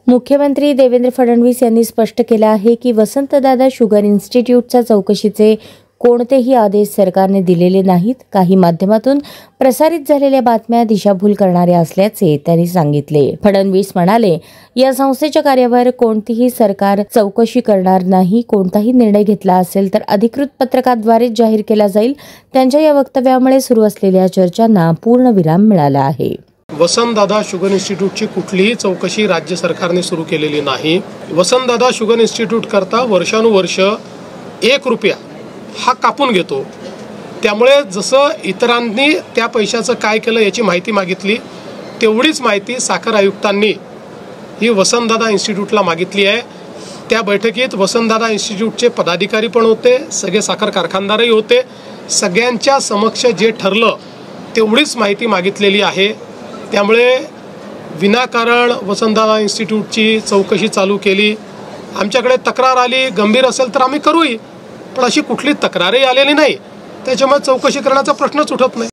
मुख्यमंत्री देवेंद्र फडणवीस यांनी स्पष्ट केलं आहे की वसंतदादा शुगर इन्स्टिट्यूटच्या चौकशीचे कोणतेही आदेश सरकारने दिलेले नाहीत. काही माध्यमातून प्रसारित झालेल्या बातम्या दिशाभूल करणाऱ्या असल्याचे त्यांनी सांगितले. फडणवीस म्हणाले, या संस्थेच्या कार्यावर कोणतीही सरकार चौकशी करणार नाही. कोणताही निर्णय घेतला असेल तर अधिकृत पत्रकाद्वारेच जाहीर केला जाईल. त्यांच्या या वक्तव्यामुळे सुरू असलेल्या चर्चांना पूर्णविराम मिळाला आहे. वसंतदादा शुगर इन्स्टिट्यूटची कुठलीही चौकशी राज्य सरकारने सुरू केलेली नाही. वसंतदादा शुगर इन्स्टिट्यूट करता वर्षानुवर्ष 1 रुपया हा कापून घेतो. त्यामुळे जसं इतरांनी त्या पैशाचं काय केलं याची माहिती मागितली, तेवढीच माहिती साखर आयुक्तांनी ही वसंतदादा इन्स्टिट्यूटला मागितली आहे. त्या बैठकीत वसंतदादा इन्स्टिट्यूटचे पदाधिकारी पण होते, सगळे साखर कारखानदारही होते. सगळ्यांच्या समक्ष जे ठरलं तेवढीच माहिती मागितलेली आहे. त्यामुळे विनाकारण वसंतदादा इन्स्टिट्यूटची चौकशी चालू केली. आमच्याकडे तक्रार आली, गंभीर असेल तर आम्ही करूही, पण अशी कुठली तक्रारही आलेली नाही. त्याच्यामुळे चौकशी करण्याचा प्रश्नच उठत नाही.